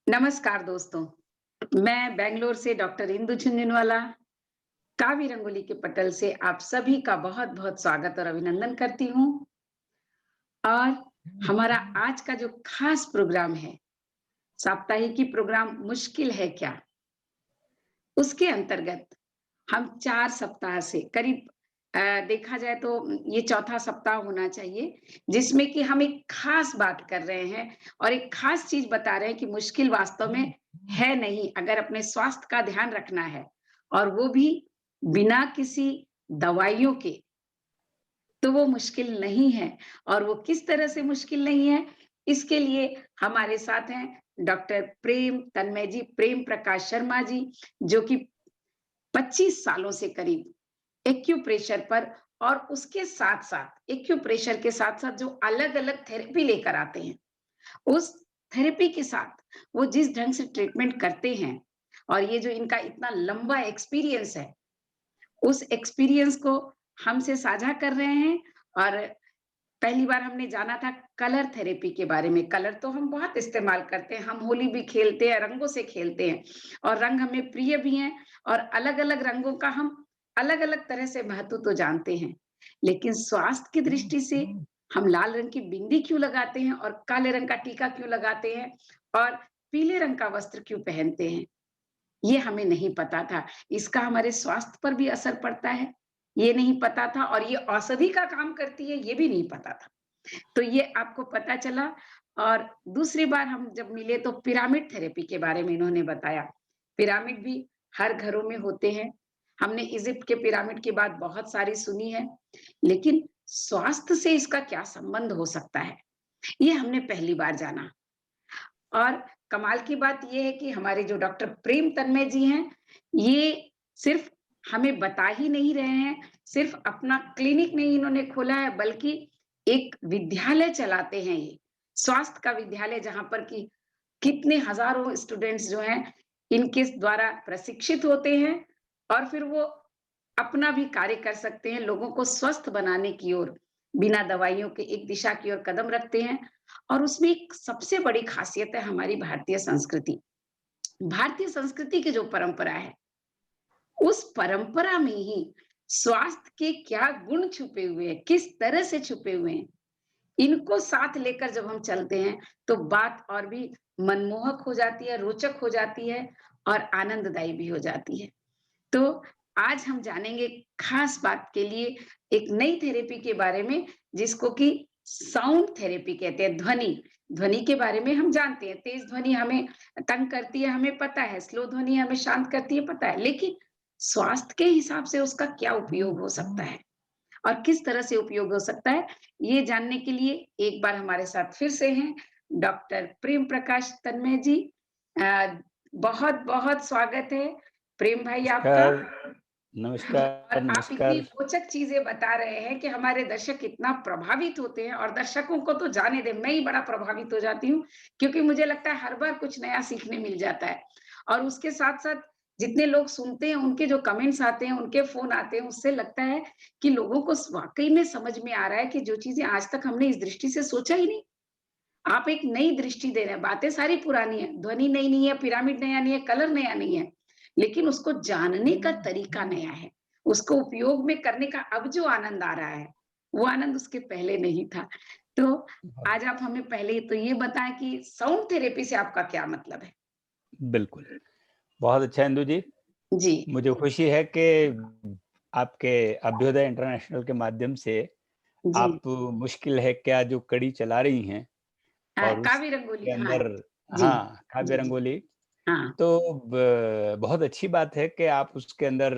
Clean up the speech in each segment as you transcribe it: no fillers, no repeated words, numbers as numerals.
नमस्कार दोस्तों। मैं बेंगलोर से डॉक्टर इंदु झुंझुनवाला कावी रंगोली के पटल से आप सभी का बहुत-बहुत स्वागत और अभिनंदन करती हूँ। और हमारा आज का जो खास प्रोग्राम है, साप्ताहिकी प्रोग्राम मुश्किल है क्या? उसके अंतर्गत हम 4 सप्ताह से करीब देखा जाए तो ये चौथा सप्ताह होना चाहिए, जिसमें कि हम एक खास बात कर रहे हैं और एक खास चीज़ बता रहे हैं कि मुश्किल वास्तव में है नहीं, अगर अपने स्वास्थ्य का ध्यान रखना है और वो भी बिना किसी दवाइयों के, तो वो मुश्किल नहीं है। और वो किस तरह से मुश्किल नहीं है, इसके लिए हमारे साथ हैं डॉक्टर प्रेम तन्मय जी, प्रेम प्रकाश शर्मा जी, जो कि 25 सालों से करीब एक्यूप्रेशर पर और उसके साथ-साथ एक्यूप्रेशर के साथ-साथ जो अलग-अलग थेरेपी लेकर आते हैं, उस थेरेपी के साथ वो जिस ढंग से ट्रीटमेंट करते हैं और ये जो इनका इतना लंबा एक्सपीरियंस है, उस एक्सपीरियंस को हमसे साझा कर रहे हैं। और पहली बार हमने जाना था कलर थेरेपी के बारे में। कलर तो हम बहुत इस्तेमाल करते हैं, हम होली भी खेलते हैं, रंगों से खेलते हैं और रंग हमें प्रिय भी हैं और अलग-अलग रंगों का हम अलग-अलग तरह से महत्व तो जानते हैं। लेकिन स्वास्थ्य की दृष्टि से हम लाल रंग की बिंदी क्यों लगाते हैं और काले रंग का टीका क्यों लगाते हैं और पीले रंग का वस्त्र क्यों पहनते हैं? ये हमें नहीं पता था। इसका हमारे स्वास्थ्य पर भी असर पड़ता है, ये नहीं पता था और ये औषधि का काम करती है, ये भी नहीं पता था। तो ये आपको पता चला। और दूसरी बार हम जब मिले तो पिरामिड थेरेपी के बारे में इन्होंने बताया। पिरामिड भी हर घरों में होते हैं। हमने इजिप्ट के पिरामिड की बात बहुत सारी सुनी है, लेकिन स्वास्थ्य से इसका क्या संबंध हो सकता है, ये हमने पहली बार जाना। और कमाल की बात ये है कि हमारे जो डॉक्टर प्रेम तन्मय जी हैं, ये सिर्फ हमें बता ही नहीं रहे हैं, सिर्फ अपना क्लिनिक नहीं इन्होंने खोला है, बल्कि एक विद्यालय चलाते हैं ये, स्वास्थ्य का विद्यालय जहाँ पर कि कितने हज़ारों स्टूडेंट्स जो हैं, इनके द्वारा प्रशिक्षित होते हैं और फिर वो अपना भी कार्य कर सकते हैं, लोगों को स्वस्थ बनाने की ओर, बिना दवाइयों के एक दिशा की ओर कदम रखते हैं। और उसमें एक सबसे बड़ी खासियत है हमारी भारतीय संस्कृति। भारतीय संस्कृति की जो परंपरा है, उस परंपरा में ही स्वास्थ्य के क्या गुण छुपे हुए हैं, किस तरह से छुपे हुए हैं, इनको साथ लेकर जब हम चलते हैं, तो बात और भी मनमोहक हो जाती है, रोचक हो जाती है और आनंददायी भी हो जाती है। तो आज हम जानेंगे खास बात के लिए एक नई थेरेपी के बारे में, जिसको कि साउंड थेरेपी कहते हैं। ध्वनि ध्वनि के बारे में हम जानते हैं, तेज ध्वनि हमें तंग करती है, हमें पता है, स्लो ध्वनि हमें शांत करती है, पता है, लेकिन स्वास्थ्य के हिसाब से उसका क्या उपयोग हो सकता है और किस तरह से उपयोग हो सकता है, ये जानने के लिए एक बार हमारे साथ फिर से हैं डॉक्टर प्रेम प्रकाश तन्मय जी। बहुत बहुत स्वागत है प्रेम भाई आपका। नमस्कार, और नमस्कार, आप इतनी नमस्कार। रोचक चीजें बता रहे हैं कि हमारे दर्शक इतना प्रभावित होते हैं, और दर्शकों को तो जाने दें, मैं ही बड़ा प्रभावित हो जाती हूँ, क्योंकि मुझे लगता है हर बार कुछ नया सीखने मिल जाता है। और उसके साथ-साथ जितने लोग सुनते हैं, उनके जो कमेंट्स आते हैं, उनके फ़ोन आते हैं, उससे लगता है कि लोगों को वाक़ई में समझ में आ रहा है कि जो चीज़ें आज तक हमने इस दृष्टि से सोचा ही नहीं, आप एक नई दृष्टि दे रहे हैं। बातें सारी पुरानी हैं, ध्वनि नई नहीं है, पिरामिड नया नहीं है, कलर नया नहीं है, लेकिन उसको जानने का तरीका नया है। उसको उपयोग में करने का अब जो आनंद आ रहा है, वो आनंद उसके पहले नहीं था। तो बहुत आज आप हमें पहले तो ये बताएँ कि साउंड थेरेपी से आपका क्या मतलब है? बिल्कुल, बहुत अच्छा इंदु जी, जी, मुझे खुशी है कि आपके अभ्युदय इंटरनेशनल के माध्यम से जी। आप मुश्किल है क्या जो कड़ी चला रही हैं और कावी रंगोली, उसके हाँ। अंदर जी, हाँ, काव्य जी, जी। रंगोली हाँ, तो बहुत अच्छी बात है कि आप उसके अंदर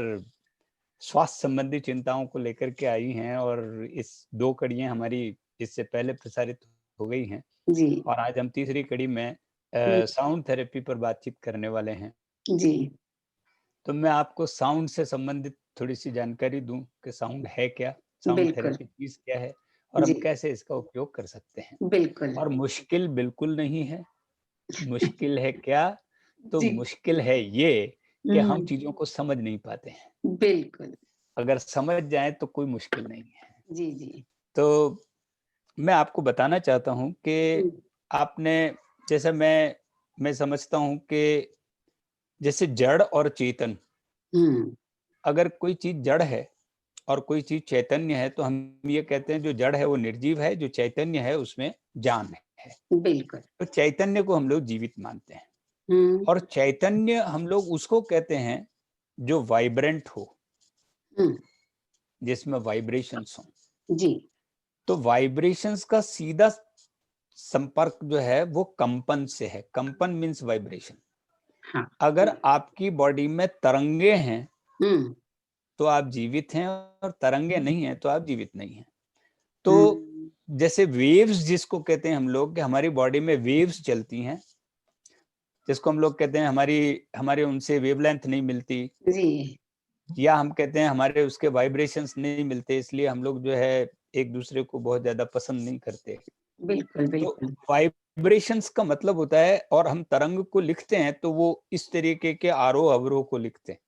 स्वास्थ्य संबंधी चिंताओं को लेकर के आई हैं और इस 2 कड़ियाँ हमारी इससे पहले प्रसारित हो गई हैं जी, और आज हम तीसरी कड़ी में हुँ, साउंड थेरेपी पर बातचीत करने वाले हैं। जी, तो मैं आपको साउंड से संबंधित थोड़ी-सी जानकारी दूँ कि साउंड है क्या? साउंड बिल्कुल, थेरेपी चीज़ क्या है? और हम जी, कैसे इसका उपयोग कर सकते हैं? बिल्कुल। और मुश्किल बिल्कुल नहीं है। मुश्किल है क्या? तो जी, मुश्किल है ये कि हम हुँ, चीज़ों को समझ नहीं पाते हैं। बिल्कुल। अगर समझ जाएँ तो कोई मुश्किल नहीं है। जी, जी। तो मैं आपको बताना चाहता हूँ कि हुँ, आपने जैसे मैं मैं समझता हूं कि जैसे जड़ और चेतन, अगर कोई चीज जड़ है और कोई चीज चैतन्य है तो हम ये कहते हैं जो जड़ है वो निर्जीव है, जो चैतन्य है उसमें जान है। बिल्कुल। तो चैतन्य को हम लोग जीवित मानते हैं, हम्म और चैतन्य हम लोग उसको कहते हैं जो वाइब्रेंट हो, हम्म जिसमें वाइब्रेशंस हो। जी। तो वाइब्रेशंस का सीधा संपर्क जो है वो कंपन से है। कंपन मीन्स वाइब्रेशन। हाँ। अगर आपकी बॉडी में तरंगे हैं हम्म तो आप जीवित हैं, और तरंगे नहीं हैं तो आप जीवित नहीं हैं। तो हम्म जैसे वेव्स जिसको कहते हैं हम लोग, कि हमारी बॉडी में वेव्स चलती हैं, जिसको हम लोग कहते हैं हमारे उनसे वेवलेंथ नहीं मिलती, जी। या हम कहते हैं हमारे उसके वाइब्रेशंस नहीं मिलते, इसलिए हम लोग जो है एक दूसरे को बहुत ज्यादा पसंद नहीं करते। बिल्कुल तो बिल्कुल। वाइब्रेशंस का मतलब होता है, और हम तरंग को लिखते हैं तो वो इस तरीके के आरोह अवरोह को लिखते हैं।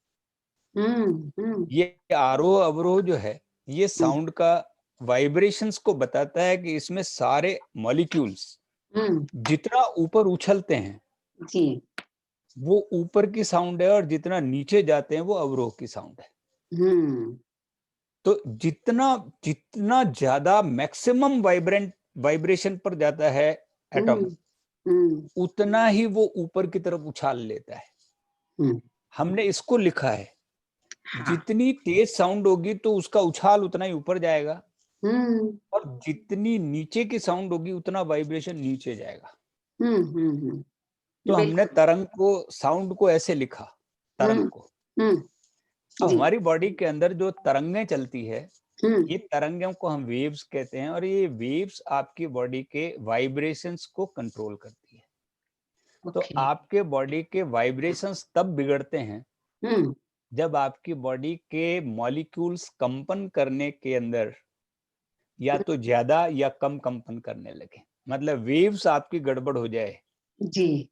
हम्म ये आरोह अवरोह जो है ये हम्म साउंड का वाइब्रेशंस को बताता है कि इसमें सारे मॉलिक्यूल्स हम्म जितना ऊपर उछलते हैं जी। वो ऊपर की साउंड है, और जितना नीचे जाते हैं वो अवरोह की साउंड है। हम्म तो जितना जितना ज्यादा मैक्सिमम वाइब्रेशन पर जाता है एटम, हम्म हम्म उतना ही वो ऊपर की तरफ उछाल लेता है। हम्म हमने इसको लिखा है, हाँ। जितनी तेज साउंड होगी तो उसका उछाल उतना ही ऊपर जाएगा, हम्म और जितनी नीचे की साउंड होगी उतना वाइब्रेशन नीचे जाएगा। तो हमने बिल्कुल। तरंग को, साउंड को ऐसे लिखा, तरंग हम्म को। हम्म अब जी। हमारी बॉडी के अंदर जो तरंगें चलती है, हम्म ये तरंगों को हम वेव्स कहते हैं, और ये वेव्स आपकी बॉडी के वाइब्रेशंस को कंट्रोल करती है। तो ओके। आपके बॉडी के वाइब्रेशंस तब बिगड़ते हैं हम्म जब आपकी बॉडी के मॉलिक्यूल्स कंपन करने के अंदर या तो ज्यादा या कम कंपन करने लगे, मतलब वेव्स आपकी गड़बड़ हो जाए, जी।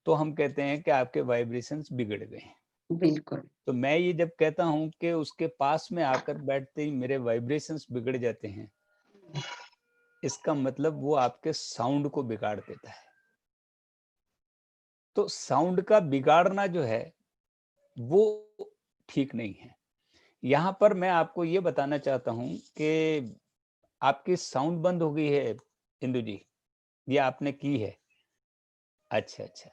तो हम कहते हैं कि आपके वाइब्रेशंस बिगड़ गए हैं। बिल्कुल। तो मैं ये जब कहता हूं कि उसके पास में आकर बैठते ही मेरे वाइब्रेशंस बिगड़ जाते हैं, इसका मतलब वो आपके साउंड को बिगाड़ देता है। तो साउंड का बिगाड़ना जो है वो ठीक नहीं है। यहाँ पर मैं आपको ये बताना चाहता हूँ कि आपकी साउंड बंद हो गई है इंदु जी, ये आपने की है? अच्छा अच्छा।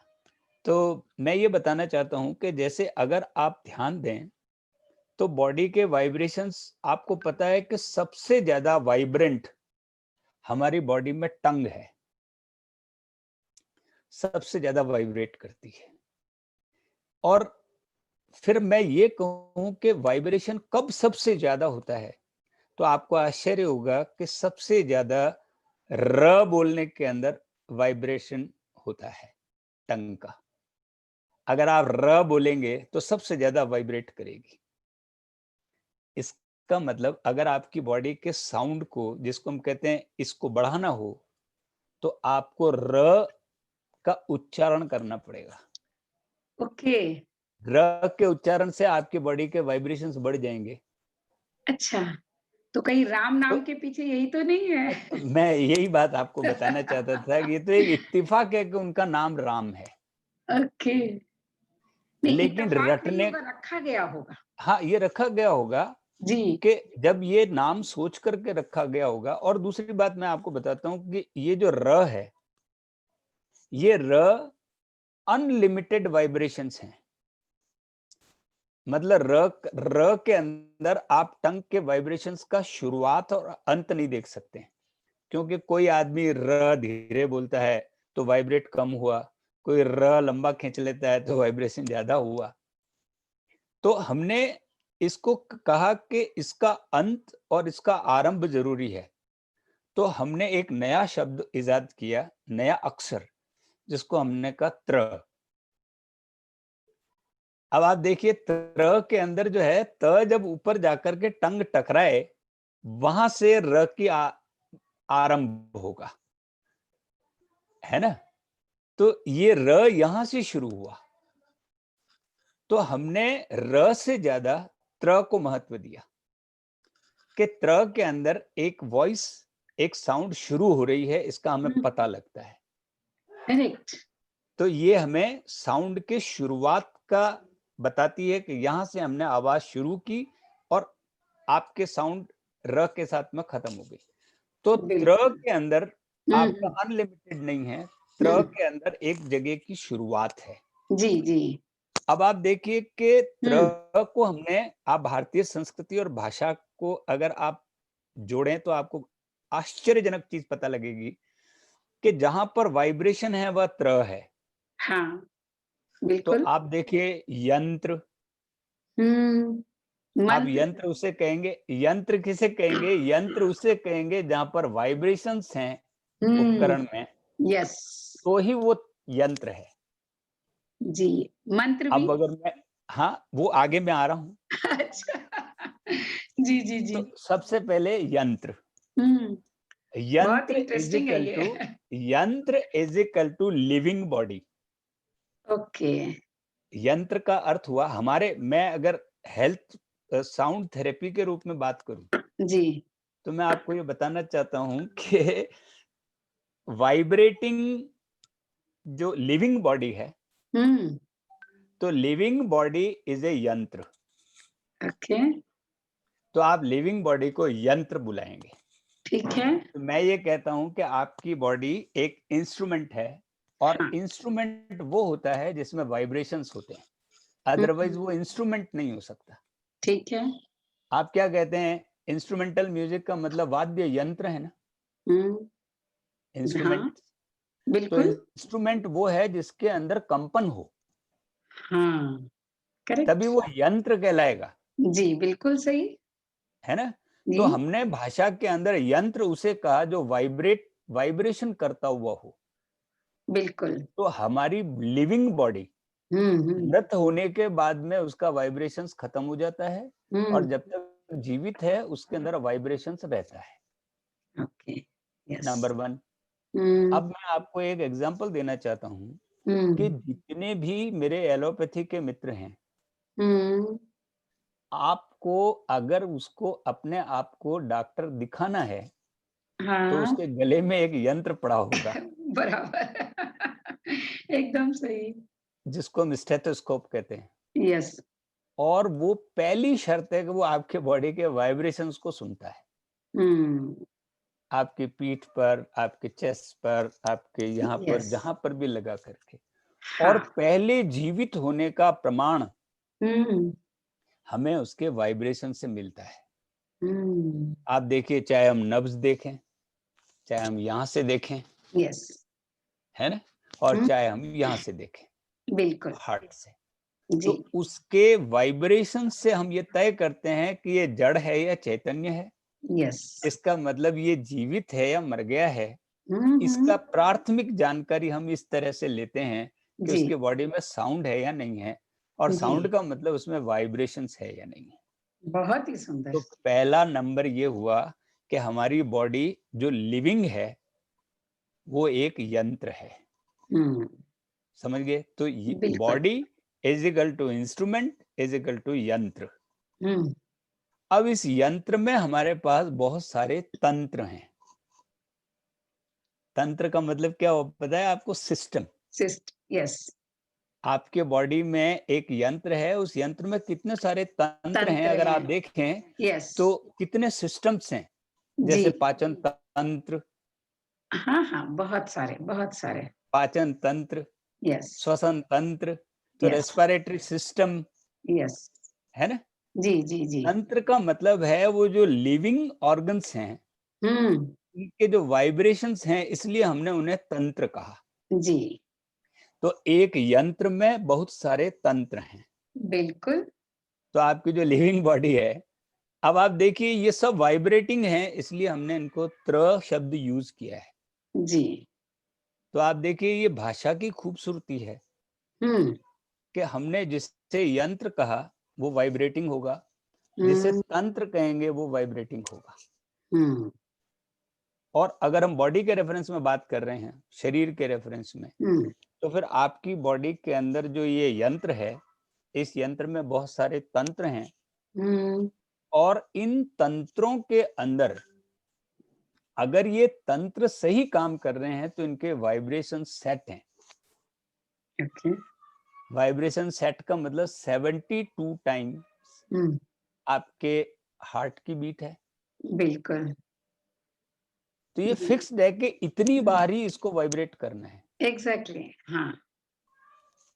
तो मैं ये बताना चाहता हूँ कि जैसे अगर आप ध्यान दें तो बॉडी के वाइब्रेशंस, आपको पता है कि सबसे ज्यादा वाइब्रेंट हमारी बॉडी में टंग है, सबसे ज्यादा वाइब्रेट करती है। और फिर मैं ये कहूं कि वाइब्रेशन कब सबसे ज्यादा होता है, तो आपको आश्चर्य होगा कि सबसे ज्यादा र बोलने के अंदर वाइब्रेशन होता है टंग का। अगर आप र बोलेंगे तो सबसे ज्यादा वाइब्रेट करेगी। इसका मतलब अगर आपकी बॉडी के साउंड को, जिसको हम कहते हैं, इसको बढ़ाना हो तो आपको र का उच्चारण करना पड़ेगा। ओके। र के उच्चारण से आपकी बॉडी के वाइब्रेशंस बढ़ जाएंगे। अच्छा, तो कहीं राम तो नाम के पीछे यही तो नहीं है? मैं यही बात आपको बताना चाहता था कि ये तो एक इत्तेफाक है कि उनका नाम राम है, ओके। नहीं, लेकिन इत्तेफाक नहीं रटने, होगा, रखा गया होगा। हाँ ये रखा गया होगा जी। कि जब ये नाम सोच करके रखा गया होगा। और दूसरी बात मैं आपको बताता हूँ कि ये जो र है, ये र अनलिमिटेड वाइब्रेशंस हैं। मतलब र के अंदर आप टंग के वाइब्रेशंस का शुरुआत और अंत नहीं देख सकते, क्योंकि कोई आदमी र धीरे बोलता है तो वाइब्रेट कम हुआ, कोई र लंबा खींच लेता है तो वाइब्रेशन ज्यादा हुआ। तो हमने इसको कहा कि इसका अंत और इसका आरंभ जरूरी है। तो हमने एक नया शब्द इजाद किया, नया अक्षर, जिसको हमने कहा त्र। अब आप देखिए त्र के अंदर जो है, त जब ऊपर जाकर के टंग टकराए, वहां से र की आरंभ होगा, है ना? तो ये र यहां से शुरू हुआ। तो हमने र से ज्यादा त्र को महत्व दिया कि त्र के अंदर एक वॉइस, एक साउंड शुरू हो रही है, इसका हमें हुँ, पता लगता है। करेक्ट। तो ये हमें साउंड के शुरुआत का बताती है कि यहाँ से हमने आवाज शुरू की और आपके साउंड र के साथ में खत्म हो गई। तो त्र बिल्कुल। के अंदर आपका अनलिमिटेड नहीं है, त्र के अंदर एक जगह की शुरुआत है। जी, जी। अब आप देखिए कि त्र हुँ, को हमने, आप भारतीय संस्कृति और भाषा को अगर आप जोड़ें तो आपको आश्चर्यजनक चीज पता लगेगी कि जहां पर वाइब्रेशन है वह त्र है। हाँ, तो बिल्कुल। आप देखिए यंत्र, हुँ, आप मंत्र। यंत्र उसे कहेंगे, यंत्र किसे कहेंगे? यंत्र उसे कहेंगे जहां पर वाइब्रेशंस हैं हुँ, उपकरण में, यस। तो ही वो यंत्र है। जी, मंत्र भी? अब अगर मैं, हाँ, वो आगे मैं आ रहा हूं। अच्छा। जी, जी, जी। तो सबसे पहले यंत्र, हुँ, बहुत यंत्र इज इंटरेस्टिंग है इक्वल टू, ये। यंत्र is equal to living body. Okay. यंत्र का अर्थ हुआ हमारे, मैं अगर हेल्थ साउंड थेरेपी के रूप में बात करूं जी। तो मैं आपको ये बताना चाहता हूं कि वाइब्रेटिंग जो लिविंग बॉडी है, हुँ, तो लिविंग बॉडी इज ए यंत्र। ओके, तो आप लिविंग बॉडी को यंत्र बुलाएंगे। ठीक है। तो मैं ये कहता हूं कि आपकी बॉडी एक इंस्ट्रूमेंट है, और हाँ, इंस्ट्रूमेंट वो होता है जिसमें वाइब्रेशंस होते हैं, हुँ, अदरवाइज वो इंस्ट्रूमेंट नहीं हो सकता। ठीक है। आप क्या कहते हैं? इंस्ट्रूमेंटल म्यूजिक का मतलब वाद्य यंत्र है ना, हुँ, हाँ, इंस्ट्रूमेंट। तो बिल्कुल। इंस्ट्रूमेंट वो है जिसके अंदर कंपन हो, हाँ, तभी करेक्ट। वो यंत्र कहलाएगा, जी, बिल्कुल सही। है ना? तो जी, हमने भाषा के अंदर यंत्र उसे कहा जो वाइब्रेशन करता हुआ हो। बिल्कुल। तो हमारी लिविंग बॉडी हुँ, हुँ, मृत होने के बाद में उसका वाइब्रेशंस खत्म हो जाता है, और हुँ, जब तक जीवित है उसके अंदर वाइब्रेशंस रहता है। Okay, yes. Number one. हुँ, अब मैं आपको एक एग्जांपल देना चाहता हूँ कि हुँ, जितने भी मेरे एलोपैथी के मित्र हैं, हुँ, आपको अगर उसको अपने आप को डॉक्टर दिखाना है तो हाँ, उसके गले में एक यंत्र पड़ा होगा बराबर। एकदम सही। जिसको हम स्टेथोस्कोप कहते हैं, यस। और वो पहली शर्त है कि वो आपके बॉडी के वाइब्रेशंस को सुनता है। हुँ, आपकी पीठ पर, आपके चेस्ट पर, आपके यहाँ पर, यस। जहाँ पर भी लगा करके। और हाँ, पहले जीवित होने का प्रमाण हुँ, हमें उसके वाइब्रेशन से मिलता है। हुँ, आप देखिए, चाहे हम नब्ज देखें, चाहे हम यहाँ से देखें, यस। है ना? और हुँ, चाहे हम यहाँ से देखें, बिल्कुल। हार्ट से। तो जी, उसके वाइब्रेशन से हम ये तय करते हैं कि ये जड़ है या चैतन्य है। यस। इसका मतलब ये जीवित है या मर गया है। हुँ, इसका हुँ, प्राथमिक जानकारी हम इस तरह से लेते हैं कि जी, उसके बॉडी में साउंड है या नहीं है, और जी, साउंड का मतलब उसमें वाइब्रेशंस है या नहीं है। बहुत ही सुंदर। तो पहला नंबर ये हुआ कि हमारी बॉडी जो लिविंग है वो एक यंत्र है। हुँ, समझ गए? तो बिल्कुल। Body is equal to instrument is equal to यंत्र। हुँ, अब इस यंत्र में हमारे पास बहुत सारे तंत्र हैं। तंत्र का मतलब क्या हो पता है आपको? सिस्टम। यस, आपके बॉडी में एक यंत्र है, उस यंत्र में कितने सारे तंत्र हैं तंत्र अगर आप हैं। देखें, यस, तो कितने सिस्टम्स हैं, जी। जैसे पाचन तंत्र, हाँ, हाँ, बहुत सारे, बहुत सारे। पाचन तंत्र, यस, श्वसन तंत्र, तो यस, रेस्पिरेटरी सिस्टम, यस। है ना? जी, जी, जी। तंत्र का मतलब है वो जो लिविंग ऑर्गन्स हैं, हुँ, उनके जो वाइब्रेशंस हैं, इसलिए हमने उन्हें तंत्र कहा। जी, तो एक यंत्र में बहुत सारे तंत्र हैं। बिल्कुल। तो आपकी जो लिविंग बॉडी है, अब आप देखिए ये सब वाइब्रेटिंग है, इसलिए हमने इनको त्र शब्द यूज किया है। जी। तो आप देखिए ये भाषा की खूबसूरती है हुँ, कि हमने जिसे यंत्र कहा वो वाइब्रेटिंग होगा, जिसे हुँ, तंत्र कहेंगे वो वाइब्रेटिंग होगा। हुँ, और अगर हम बॉडी के रेफरेंस में बात कर रहे हैं, शरीर के रेफरेंस में, हुँ, तो फिर आपकी बॉडी के अंदर जो ये यंत्र है, इस यंत्र में बहुत सारे तंत्र हैं, हुँ, और इन तंत्रों के अंदर अगर ये तंत्र सही काम कर रहे हैं तो इनके वाइब्रेशन सेट हैं। ओके। वाइब्रेशन सेट का मतलब 72 टाइम्स हम्म, आपके हार्ट की बीट है। बिल्कुल। तो ये जी। फिक्स्ड है कि इतनी बार ही इसको वाइब्रेट करना है। एग्जैक्टली, हाँ।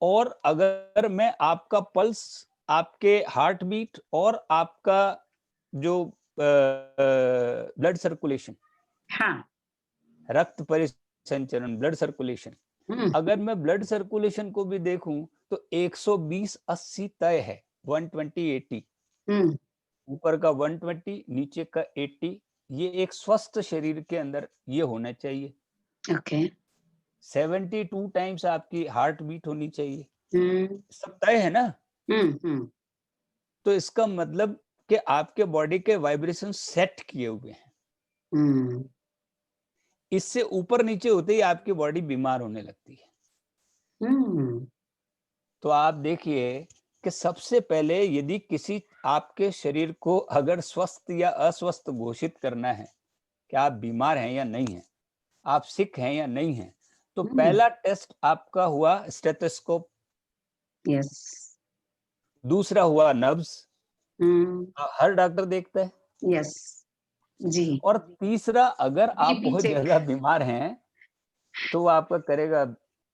और अगर मैं आपका पल्स, आपके हार्ट बीट और आपका जो ब्लड सर्कुलेशन, हाँ। रक्त परिसंचरण, ब्लड सर्कुलेशन, हम्म, अगर मैं ब्लड सर्कुलेशन को भी देखूं तो 120-80 तय है, 120-80, हम्म, ऊपर का 120, नीचे का 80। ये एक स्वस्थ शरीर के अंदर ये होना चाहिए। ओके। 72 टाइम्स आपकी हार्ट बीट होनी चाहिए। हम्म, सब तय है ना। हम्म। तो इसका मतलब कि आपके बॉडी के वाइब्रेशन सेट किए हुए हैं। हम्म, इससे ऊपर नीचे होते ही आपकी बॉडी बीमार होने लगती है। हम्म, तो आप देखिए कि सबसे पहले यदि किसी आपके शरीर को अगर स्वस्थ या अस्वस्थ घोषित करना है कि आप बीमार हैं या नहीं हैं, आप सिक हैं या नहीं हैं, तो पहला टेस्ट आपका हुआ स्टेथोस्कोप, यस। दूसरा हुआ नब्ज, हम्म, हर डॉक्टर देखता है, यस। जी। और तीसरा अगर आप बीपी बहुत चेक। ज्यादा बीमार हैं तो वो आपका करेगा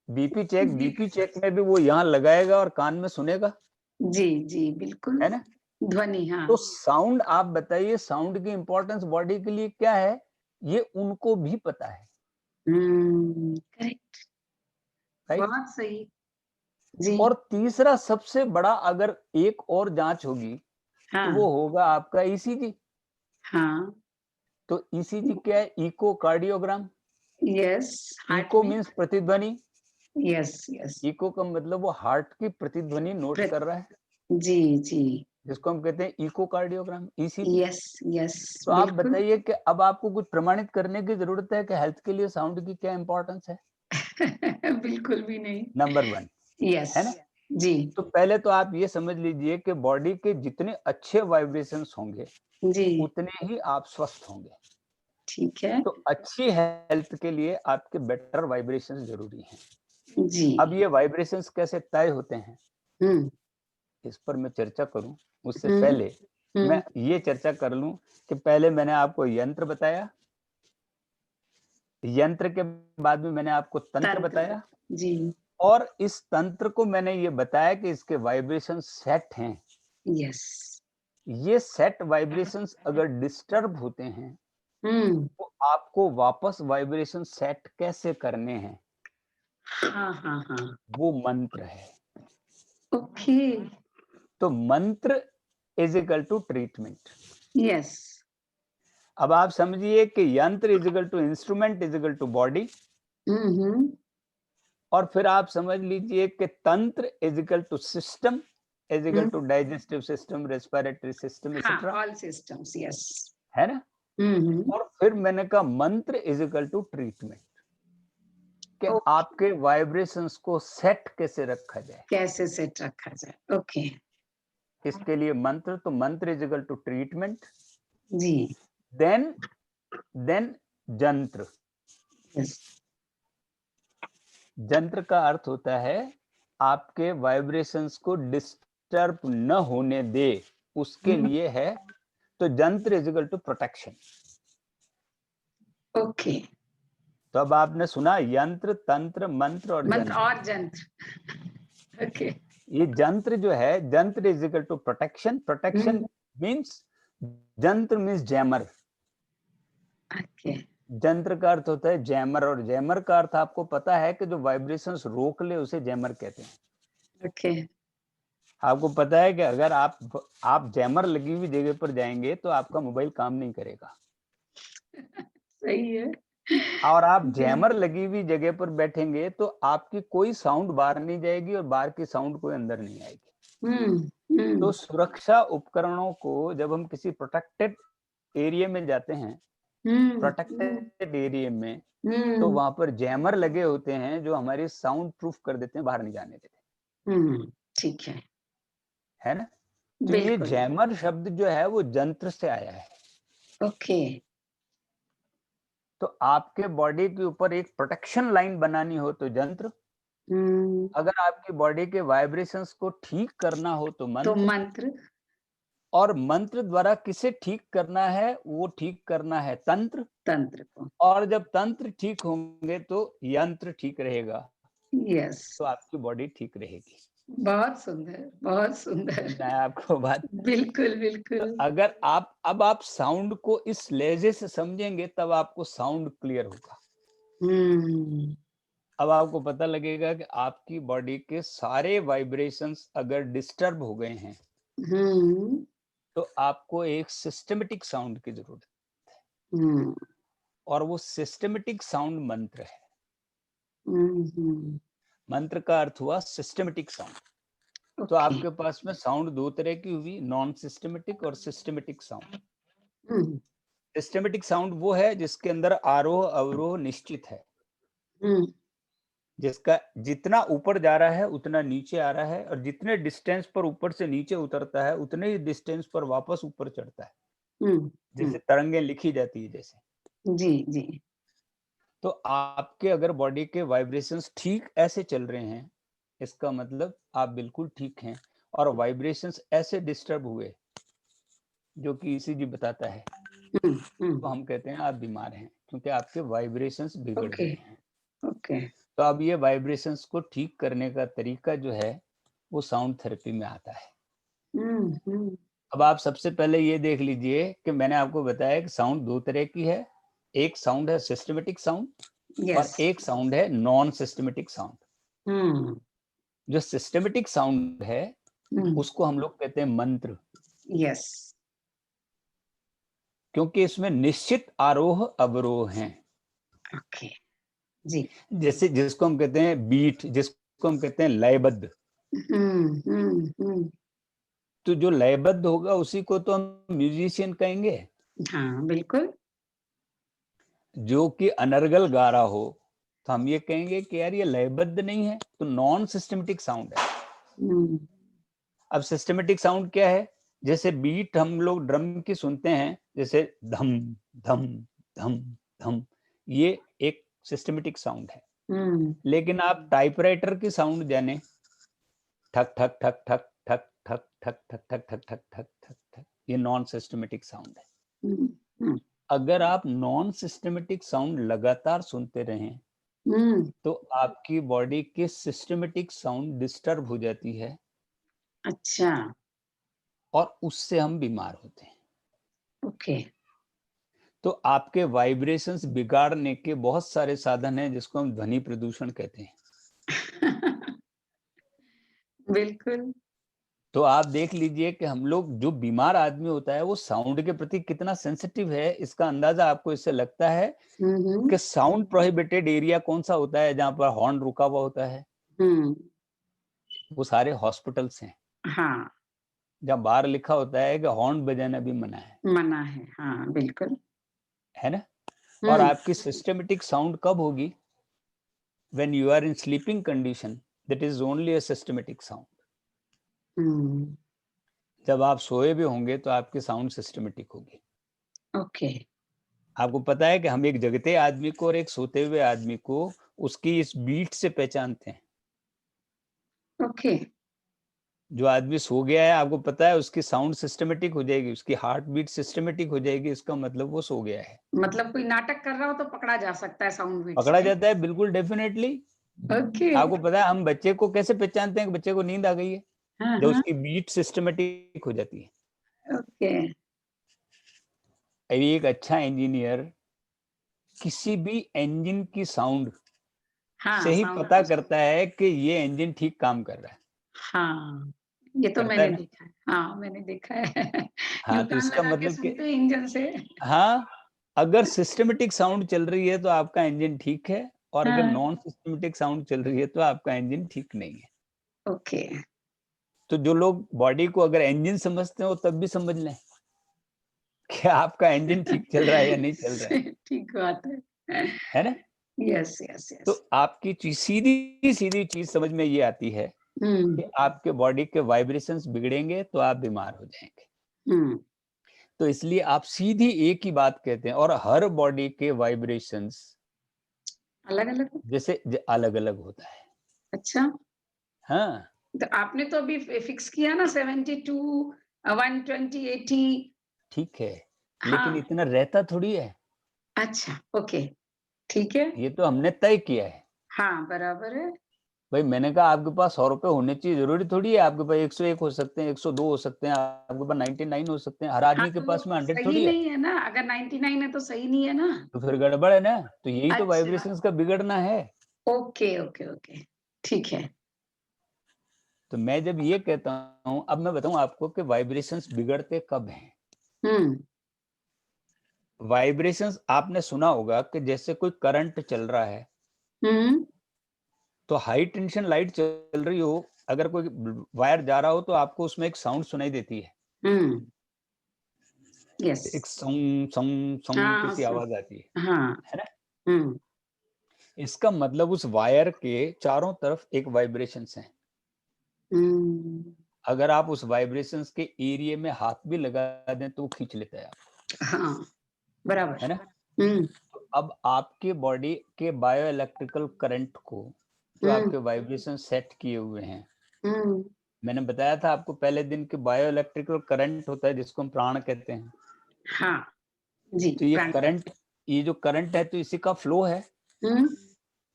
बीपी चेक। जी, बीपी चेक में भी वो यहाँ लगाएगा और कान में सुनेगा, जी, जी, बिल्कुल। है ना। ध्वनि, तो हाँ। साउंड, आप बताइए साउंड की इंपॉर्टेंस बॉडी के लिए क्या है, ये उनको भी पता है, करेक्ट। राइट। बहुत सही। जी। और तीसरा सबसे बड़ा अगर एक और जांच होगी तो हाँ, वो होगा आपका ईसीजी। हाँ। तो ईसीजी क्या है? Echocardiogram. Yes, heart echo beat. Means प्रतिध्वनि। Yes, yes. इको का मतलब वो हार्ट की प्रतिध्वनि नोट प्र कर रहा है, जी, जी। जिसको हम कहते हैं echocardiogram, ECG. Yes, yes, तो आप बिल्कुल। बताइए कि अब आपको कुछ प्रमाणित करने की जरूरत है कि हेल्थ के लिए साउंड की क्या इंपॉर्टेंस है। बिल्कुल भी नहीं। Number 1, yes. है ना। जी, तो पहले तो आप ये समझ लीजिए कि बॉडी के जितने अच्छे वाइब्रेशंस होंगे जी, उतने ही आप स्वस्थ होंगे। ठीक है। तो अच्छी हेल्थ के लिए आपके बेटर वाइब्रेशंस जरूरी हैं। जी। अब ये वाइब्रेशंस कैसे तय होते हैं, हुँ, इस पर मैं चर्चा करूं उससे हुँ, पहले मैं हुँ। ये चर्चा कर लूं कि पहले मैंने आपको यंत्र बताया, यंत्र के बाद में मैंने आपको तंत्र तंत्र। बताया, जी, और इस तंत्र को मैंने ये बताया कि इसके वाइब्रेशन सेट हैं। यस। ये सेट वाइब्रेशंस अगर डिस्टर्ब होते हैं हुँ। तो आपको वापस वाइब्रेशन सेट कैसे करने हैं, हाँ, हाँ, हाँ। वो मंत्र है। ओके। तो mantra is equal to treatment. Yes. अब आप समझिए कि yantra is equal to instrument is equal to body, हुँ, हुँ। और फिर आप समझ लीजिए कि tantra is equal to system is equal to. To digestive system, respiratory system, हाँ, एक्सेट्रा, ऑल सिस्टम्स, यस। है ना। हुँ, हुँ। और फिर मैंने कहा mantra is equal to treatment, कि ओके, आपके वाइब्रेशंस को सेट कैसे रखा जाए। कैसे सेट रखा जाए? ओके। इसके लिए मंत्र, तो mantra is equal to treatment. जी, then then jantra. Yes. Jantra का अर्थ होता है आपके वाइब्रेशंस को डिस्टर्ब न होने दे, उसके हुँ, लिए है। तो jantra is equal to protection. Okay. तो अब आपने सुना यंत्र, तंत्र, मंत्र और मंत्र जंत्र। और जंत्र। ओके। ये जंत्र जो है, jantra is equal to protection. हुँ, protection means, jantra means jammer. Okay, jantra का अर्थ होता है जैमर, और जैमर का अर्थ आपको पता है कि जो वाइब्रेशंस रोक ले उसे जैमर कहते हैं। ओके। आपको पता है कि अगर आप जैमर लगी हुई जगह पर जाएंगे तो आपका मोबाइल काम नहीं करेगा, सही है। और आप जी। जैमर लगी हुई जगह पर बैठेंगे तो आपकी कोई साउंड बाहर नहीं जाएगी और बाहर की साउंड कोई अंदर नहीं आएगी। हुँ, तो हुँ, सुरक्षा उपकरणों को जब हम किसी प्रोटेक्टेड एरिया में जाते हैं, हुँ, हुँ, प्रोटेक्टेड एरिया में, तो हुँ, वहां पर जैमर लगे होते हैं जो हमारी साउंड प्रूफ कर देते हैं, बाहर नहीं जाने देते, हुँ, ठीक है। है ना। तो ये बिल्कुल। जैमर शब्द जो है वो जंत्र से आया है। ओके। तो आपके बॉडी के ऊपर एक प्रोटेक्शन लाइन बनानी हो तो जंत्र, अगर आपकी बॉडी के वाइब्रेशंस को ठीक करना हो तो तो मंत्र, मंत्र, और मंत्र द्वारा किसे ठीक करना है, वो ठीक करना है तंत्र, तंत्र को। और जब तंत्र ठीक होंगे तो यंत्र ठीक रहेगा, यस, तो आपकी बॉडी ठीक रहेगी। बहुत सुंदर, बहुत सुंदर। समझ में आया आपको बात? बिल्कुल, तो बिल्कुल। अगर आप साउंड को इस लहजे से समझेंगे तब आपको साउंड क्लियर होगा। हुँ, अब आपको पता लगेगा कि आपकी बॉडी के सारे वाइब्रेशंस अगर डिस्टर्ब हो गए हैं हुँ, तो आपको एक सिस्टमेटिक साउंड की जरूरत है, हुँ, और वो सिस्टमेटिक साउंड मंत्र है। हुँ, मंत्र का अर्थ हुआ सिस्टमेटिक साउंड। तो ओके। आपके पास में साउंड दो तरह की हुई, नॉन सिस्टमेटिक और सिस्टमेटिक साउंड। हुँ, सिस्टमेटिक साउंड वो है जिसके अंदर आरोह अवरोह निश्चित है, हुँ, जिसका जितना ऊपर जा रहा है उतना नीचे आ रहा है, और जितने डिस्टेंस पर ऊपर से नीचे उतरता है उतने ही डिस्टेंस पर वापस ऊपर चढ़ता है, हुँ, जैसे तरंगें लिखी जाती है जैसे। जी, जी। तो आपके अगर बॉडी के वाइब्रेशंस ठीक ऐसे चल रहे हैं, इसका मतलब आप बिल्कुल ठीक हैं, और वाइब्रेशंस ऐसे डिस्टर्ब हुए जो कि ईसीजी बताता है, हुँ, तो हुँ, हम कहते हैं आप बीमार हैं, क्योंकि आपके वाइब्रेशंस बिगड़ ओके, गए हैं। ओके। तो अब ये वाइब्रेशंस को ठीक करने का तरीका जो है वो साउंड थेरेपी में आता है। हुँ, हुँ, अब आप सबसे पहले ये देख लीजिए कि मैंने आपको बताया कि साउंड दो तरह की है, एक साउंड है सिस्टमेटिक साउंड और यस। एक साउंड है नॉन सिस्टमेटिक साउंड। हुँ, जो सिस्टमेटिक साउंड है हुँ, उसको हम लोग कहते हैं मंत्र, यस, क्योंकि इसमें निश्चित आरोह अवरोह हैं। ओके, जी। जैसे जिसको हम कहते हैं बीट, जिसको हम कहते हैं लयबद्ध। हुँ, हुँ, हुँ, तो जो लयबद्ध होगा उसी को तो हम म्यूजिशियन कहेंगे। हाँ, बिल्कुल। जो कि अनर्गल गा रहा हो तो हम ये कहेंगे कि यार ये लयबद्ध नहीं है, तो नॉन सिस्टमेटिक साउंड है। हुँ, अब सिस्टमेटिक साउंड क्या है? जैसे बीट हम लोग ड्रम की सुनते हैं, जैसे धम धम धम धम, ये एक सिस्टमेटिक साउंड है। हुँ, लेकिन आप टाइपराइटर की साउंड जाने, ठक ठक ठक ठक ठक ठक ठक ठक ठक ठक ठक ठक ठक ठक, ये नॉन सिस्टमेटिक साउंड है। हुँ, हुँ, अगर आप नॉन सिस्टमेटिक साउंड लगातार सुनते रहें हुँ, तो आपकी बॉडी की सिस्टमेटिक साउंड डिस्टर्ब हो जाती है, अच्छा, और उससे हम बीमार होते हैं। ओके। तो आपके वाइब्रेशंस बिगाड़ने के बहुत सारे साधन हैं, जिसको हम ध्वनि प्रदूषण कहते हैं। बिल्कुल। तो आप देख लीजिए कि हम लोग, जो बीमार आदमी होता है वो साउंड के प्रति कितना सेंसिटिव है, इसका अंदाजा आपको इससे लगता है हुँ, हुँ, कि साउंड प्रोहिबिटेड एरिया कौन सा होता है जहां पर हॉर्न रुका हुआ होता है? हुँ, वो सारे हॉस्पिटल्स हैं, हाँ, जहां बाहर लिखा होता है कि हॉर्न बजाना भी मना मना है, हाँ, बिल्कुल। है ना? और हुँ, आपकी सिस्टमेटिक साउंड कब होगी? When you are in sleeping condition, that is only a systematic sound. हुँ, जब आप सोए भी होंगे तो आपकी साउंड सिस्टमेटिक होगी। ओके, आपको पता है कि हम एक जगते आदमी को और एक सोते हुए आदमी को उसकी इस बीट से पहचानते हैं। ओके। जो आदमी सो गया है, आपको पता है उसकी साउंड सिस्टमेटिक हो जाएगी, उसकी हार्ट बीट सिस्टमेटिक हो जाएगी, इसका मतलब वो सो गया है। मतलब कोई नाटक कर रहा हो तो पकड़ा जा सकता है साउंड बीट पकड़ा से। जाता है, बिल्कुल डेफिनेटली। ओके, आपको पता है हम बच्चे को कैसे पहचानते हैं कि बच्चे को नींद आ गई है? हाँ, जब हाँ, उसकी बीट सिस्टमेटिक हो जाती है। ओके। अभी एक अच्छा इंजीनियर किसी भी इंजन की साउंड से हाँ, ही साउंड पता को करता है कि ये इंजन ठीक काम कर रहा है। हाँ, ये तो करता है मैंने ना? देखा है। हाँ, मैंने देखा है। हाँ, जो तो कान इसका लगा के मतलब कि सुनते हैं इंजन से। हाँ, अगर सिस्टमैटिक साउंड चल रही है तो आपका इंजन ठीक है, और अगर हाँ, नॉन सिस्टमैटिक साउंड चल रही है तो आपका इंजन ठीक नहीं है। ओके। तो जो लोग बॉडी को अगर इंजन समझते हो तब भी समझ लें कि आपका इंजन ठीक चल रहा है या नहीं चल रहा ठीक बात है। है ना? यस, यस, तो यस। आपकी सीधी-सीधी चीज़ समझ में ये आती है हुँ, कि आपके बॉडी के वाइब्रेशंस बिगड़ेंगे तो आप बीमार हो जाएँगे। हुँ, तो इसलिए आप सीधी एक ही बात कहते हैं, और हर बॉडी के वाइब्रेशंस अलग-अलग जैसे अलग अलग होता है। अच्छा, हाँ, तो आपने तो अभी फिक्स किया ना 72, 120, 80। ठीक है, लेकिन हाँ, इतना रहता थोड़ी है, अच्छा, ओके, ठीक है। ये तो हमने तय किया है। हाँ, बराबर है। भाई मैंने कहा आपके पास 100 रुपए होने चाहिए, ज़रूरी थोड़ी है आपके पास 101 हो सकते हैं, 102 हो सकते हैं, आपके पास 99 हो सकते हैं, हर हाँ, आदमी के तो वो पास में तो 100 सही थोड़ी है, नहीं है ना, अगर 99 है तो सही नहीं है ना। तो फिर गड़बड़ है ना, तो यही तो अच्छा, वाइब्रेशंस का बिगड़ना है। ओके, ओके, ओके, ठीक है। तो मैं जब ये कहता हूँ, अब मैं बताऊँ आपको कि वाइब्रेशंस बिगड़ते कब हैं? हुँ, वाइब्रेशंस आपने सुना होगा कि जैसे कोई करंट चल रहा है, हुँ, तो हाई टेंशन लाइट चल रही हो, अगर कोई वायर जा रहा हो तो आपको उसमें एक साउंड सुनाई देती है, हुँ, यस। एक सौं सौं सौं की हाँ, सी आवाज आती हाँ, है ना? हुँ, इसका मतलब उस वायर के चारों तरफ एक वाइब्रेशंस हैं। हुँ, अगर आप उस वाइब्रेशंस के एरिया में हाथ भी लगा दें तो वो खींच लेता है हाँ, बराबर। है ना? हुँ, तो अब आपके बॉडी के बायो इलेक्ट्रिकल करंट को जो हुँ, आपके वाइब्रेशन सेट किए हुए हैं, हुँ, मैंने बताया था आपको पहले दिन के बायो इलेक्ट्रिकल करंट होता है जिसको हम प्राण कहते हैं। हाँ, जी, तो ये प्राण करंट, ये जो करंट है तो इसी का फ्लो है, हुँ,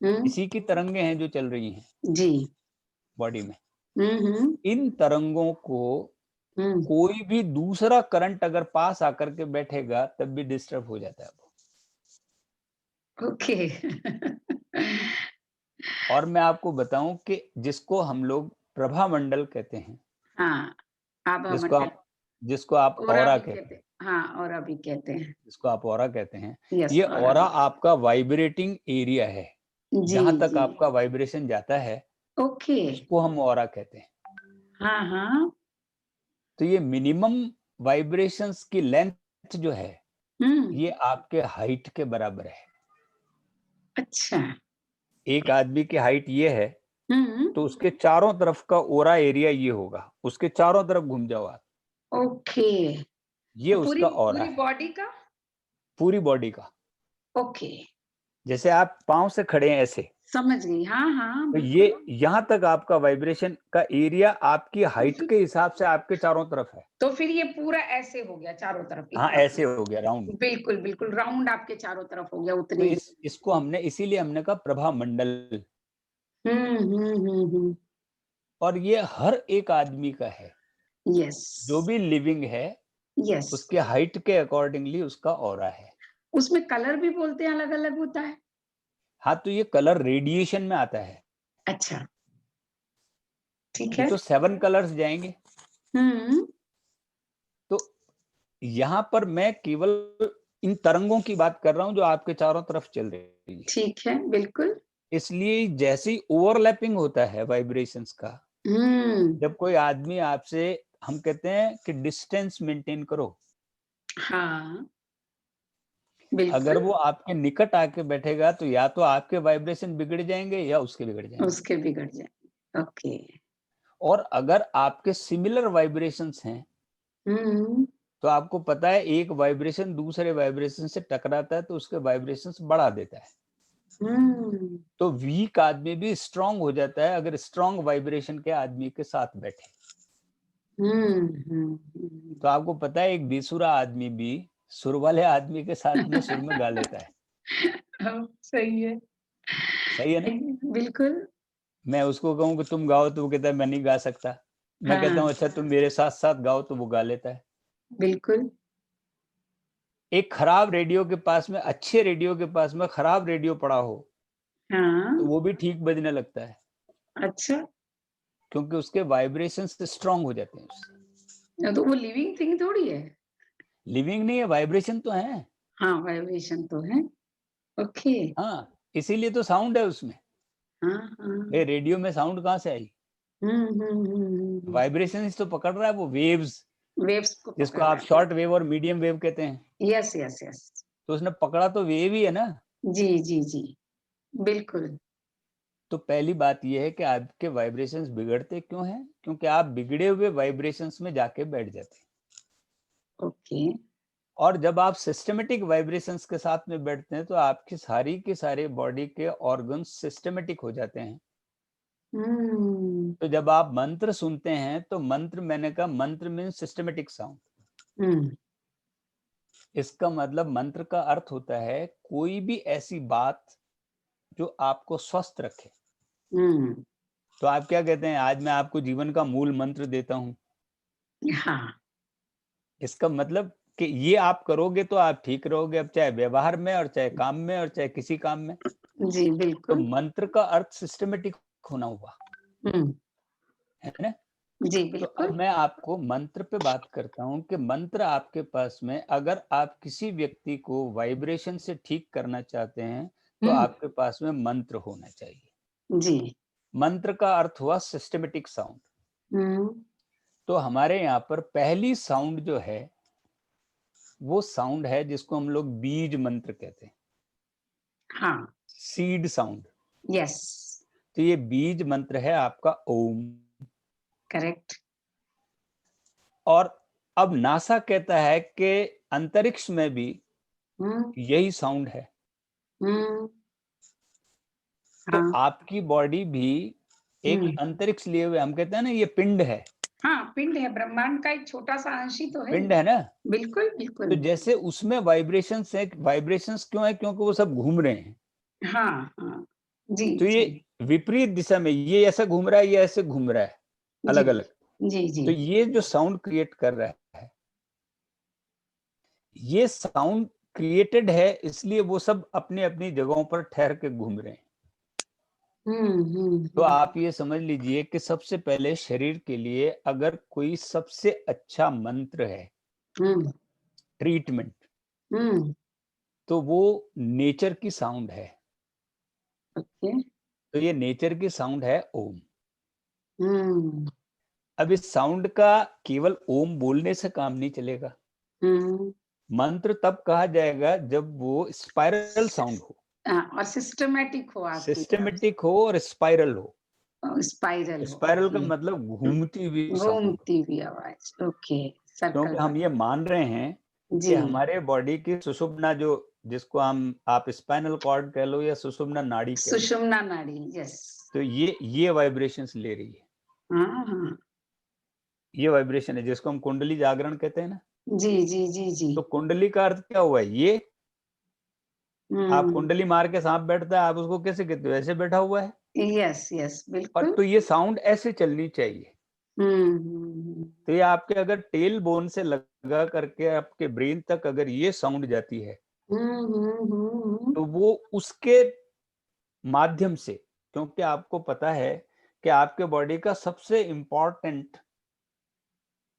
हुँ, इसी की तरंगे हैं जो चल रही हैं जी, बॉडी में। हुँ, हुँ, इन तरंगों को हुँ, कोई भी दूसरा करंट अगर पास आकर के बैठेगा तब भी डिस्टर्ब हो जाता है वो। ओके। और मैं आपको बताऊं कि जिसको हम लोग प्रभामंडल कहते हैं, हाँ, आभा जिसको मंडल, आप जिसको आप ओरा ऑरा भी कहते कहते हैं, हैं। हाँ, ओरा भी कहते हैं। जिसको आप ऑरा कहते हैं, यस, ये ओरा ऑरा भी। आपका वाइब्रेटिंग एरिया है। जी, जहां तक जी, आपका वाइब्रेशन जाता है ओके। उसको हम ऑरा कहते हैं। हाँ, हाँ, तो ये मिनिमम वाइब्रेशंस की लेंथ जो है, हुँ, ये आपके हाइट के बराबर है। अच्छा, एक आदमी की हाइट ये है, हुँ, तो उसके चारों तरफ का ओरा एरिया ये होगा, उसके चारों तरफ घूम जाओ आप, ओके। ये तो पूरी उसका ऑरा पूरी है, बॉडी का? पूरी बॉडी का। ओके, जैसे आप पाँव से खड़े हैं ऐसे, समझ गई। हाँ, हाँ, तो ये बिल्कुल। यहाँ तक आपका वाइब्रेशन का एरिया आपकी तो हाइट फिर के हिसाब से आपके चारों तरफ है। तो फिर ये पूरा ऐसे हो गया चारों तरफ हाँ, इतना ऐसे पूरा। हो गया राउंड। बिल्कुल, बिल्कुल राउंड आपके चारों तरफ हो गया तो उतने ही। इसको हमने इसीलिए हमने कहा प्रभा मंडल। हुँ, हुँ, हुँ, हुँ। और ये हर एक आदमी का है, यस, जो भी लिविंग है, यस। उसके हाइट के अकॉर्डिंगली उसका ऑरा है। उसमें कलर भी बोलते हैं अलग-अलग होता है? हाँ, तो ये कलर रेडिएशन में आता है। अच्छा, ठीक ये है। तो 7 कलर्स जाएँगे। हुँ, तो यहाँ पर मैं केवल इन तरंगों की बात कर रहा हूँ जो आपके चारों तरफ चल रही है। ठीक है, बिल्कुल। इसलिए जैसे ही ओवरलैपिंग होता है वाइब्रेशंस का, हुँ, जब कोई आदमी आपसे, हम कहते हैं कि डिस्टेंस मेंटेन करो। हाँ, अगर बिल्कुल, वो आपके निकट आके बैठेगा तो या तो आपके वाइब्रेशन बिगड़ जाएँगे या उसके बिगड़ जाएँगे। उसके बिगड़ जाए। ओके। और अगर आपके सिमिलर वाइब्रेशंस हैं, हुँ, तो आपको पता है एक वाइब्रेशन दूसरे वाइब्रेशन से टकराता है तो उसके वाइब्रेशंस बढ़ा देता है। हुँ, तो वीक आदमी भी स्ट्रांग हो जाता है अगर स्ट्रांग वाइब्रेशन के आदमी के साथ बैठे। हुँ, हुँ, हुँ। तो आपको पता है एक बेसुरा आदमी भी सुर वाले आदमी के साथ में सुर में गा लेता है। हाँ, सही है। सही है ना? बिल्कुल, मैं उसको कहूँ कि तुम गाओ तो वो कहता है मैं नहीं गा सकता। मैं कहता हाँ, हूँ अच्छा तुम मेरे साथ-साथ गाओ तो वो गा लेता है। बिल्कुल, एक खराब रेडियो के पास में, अच्छे रेडियो के पास में खराब रेडियो पड़ा हो, तो हाँ, वो भी ठीक बजने लगता है, अच्छा। क्योंकि उसके वाइब्रेशंस स्ट्रांग हो जाते हैं उससे। तो वो लिविंग थिंग थोड़ी है। लिविंग नहीं है, वाइब्रेशन तो है। हाँ, वाइब्रेशन तो है। ओके। हाँ, इसीलिए तो साउंड है उसमें। हाँ, हाँ। भई रेडियो में साउंड कहाँ से आई? हुँ, हुँ, हुँ, हुँ, हुँ। वाइब्रेशंस तो पकड़ रहा है वो वेव्स, वेव्स को जिसको पकड़ रहा आप है। शॉर्ट वेव और मीडियम वेव कहते हैं। Yes, yes, yes. तो उसने पकड़ा तो वेव ही है ना। जी, जी, जी। बिल्कुल। तो पहली बात ये है कि आपके वाइब्रेशंस बिगड़ते क्यों हैं? क्योंकि आप बिगड़े हुए वाइब्रेशंस में जाके बैठ जाते हैं। ओके। और जब आप सिस्टमैटिक वाइब्रेशंस के साथ में बैठते हैं तो आपकी सारी की सारी बॉडी के ऑर्गन्स सिस्टमैटिक हो जाते हैं। हम्म तो जब आप मंत्र सुनते हैं तो मंत्र, मैंने कहा मंत्र मीन्स सिस्टमेटिक साउंड। हम्म इसका मतलब मंत्र का अर्थ होता है कोई भी ऐसी बात जो आपको स्वस्थ रखे। हम्म तो आप क्या कहते हैं, आज मैं आपको जीवन का मूल मंत्र देता हूं। हाँ इसका मतलब कि ये आप करोगे तो आप ठीक रहोगे, अब चाहे व्यवहार में और चाहे काम में और चाहे किसी काम में। जी तो बिल्कुल। मंत्र का अर्थ सिस्टमेटिक होना हुआ, हम्म है ना। जी तो बिल्कुल। अब मैं आपको मंत्र पे बात करता हूं कि मंत्र आपके पास में, अगर आप किसी व्यक्ति को वाइब्रेशन से ठीक करना चाहते हैं तो हम्म आपके पास में मंत्र होना चाहिए। जी। मंत्र का अर्थ हुआ सिस्टमेटिक साउंड। हम्म तो हमारे यहाँ पर पहली साउंड जो है वो साउंड है जिसको हम लोग बीज मंत्र कहते हैं, हाँ। Seed sound. यस। तो ये बीज मंत्र है आपका ओम। करेक्ट। और अब नासा कहता है कि अंतरिक्ष में भी हम्म यही साउंड है। हम्म तो हाँ। आपकी बॉडी भी एक हम्म अंतरिक्ष लिए हुए, हम कहते हैं ना ये पिंड है, हाँ, पिंड है, ब्रह्मांड का एक छोटा सा अंश ही तो है। पिंड है ना। बिल्कुल तो बिल्कुल। जैसे उसमें वाइब्रेशंस है, वाइब्रेशंस क्यों है, क्योंकि वो सब घूम रहे हैं। हाँ हाँ। जी तो ये जी विपरीत दिशा में, ये ऐसा घूम रहा है, ये ऐसे घूम रहा है, जी अलग अलग। जी जी। तो ये जो साउंड क्रिएट कर रहा है, ये साउंड क्रिएटेड है, इसलिए वो सब अपनी अपनी जगहों पर ठहर के घूम रहे हैं। तो हम्म आप ये समझ लीजिए कि सबसे पहले शरीर के लिए अगर कोई सबसे अच्छा मंत्र है हम्म ट्रीटमेंट, हम्म तो वो नेचर की साउंड है। ओके। तो ये नेचर की साउंड है ओम। हम्म अब इस साउंड का केवल ओम बोलने से काम नहीं चलेगा। हम्म मंत्र तब कहा जाएगा जब वो स्पाइरल साउंड हो, और सिस्टमेटिक हो आपकी तरफ सिस्टमेटिक हो और स्पाइरल हो। से, स्पाइरल हो, स्पाइरल का ओके। मतलब घूमती हुई साउंड। घूमती हुई आवाज, ओके। सर्कल क्योंकि हम ये बना। मान रहे हैं कि जी। हमारे बॉडी की सुषुम्ना, जो जिसको हम आप स्पाइनल कॉर्ड कह लो या सुषुम्ना नाड़ी कह लो, सुषुम्ना नाड़ी, यस। तो ये वाइब्रेशंस ले रही है। हाँ हाँ। ये वाइब्रेशन है जिसको हम कुंडली जागरण कहते हैं ना। जी जी जी जी। तो कुंडली का अर्थ क्या हुआ है, ये आप हम्म कुंडली मार के सांप बैठता है, आप उसको कैसे कहते हो, ऐसे बैठा हुआ है। यस यस और बिल्कुल। तो ये साउंड ऐसे चलनी चाहिए। हम्म तो ये आपके अगर टेल बोन से लगा करके आपके ब्रेन तक अगर ये साउंड जाती है, तो वो उसके माध्यम से, क्योंकि आपको पता है कि आपके बॉडी का सबसे इंपॉर्टेंट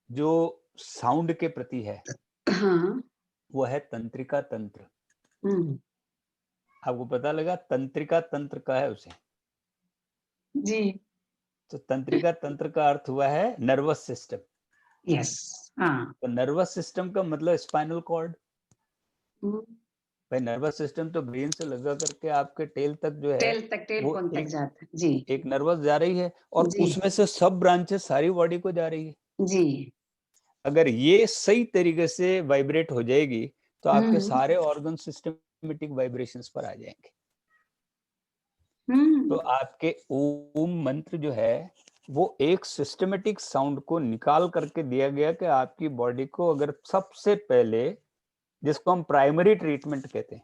जो साउंड के प्रति है हाँ। वो है तंत्रिका तंत्र। हम्म आपको पता लगा, तंत्रिका तंत्र का है उसे। जी। तो तंत्रिका तंत्र का अर्थ हुआ है नर्वस सिस्टम। यस। हाँ। तो नर्वस सिस्टम का मतलब स्पाइनल कॉर्ड। हम्म, भाई नर्वस सिस्टम तो ब्रेन से लगा करके आपके टेल तक जो है, टेल तक, टेल वो बोन तक एक जाता है जी। एक नर्वस जा रही है और जी उसमें से सब ब्रांचेस सारी बॉडी को जा रही है। जी। अगर ये सही तरीके से वाइब्रेट हो जाएगी तो आपके हम्म सारे ऑर्गन सिस्टमेटिक वाइब्रेशंस पर आ जाएंगे। तो हम्म आपके ओम मंत्र जो है वो एक सिस्टमेटिक साउंड को निकाल करके दिया गया कि आपकी बॉडी को, अगर सबसे पहले, जिसको हम प्राइमरी ट्रीटमेंट कहते हैं,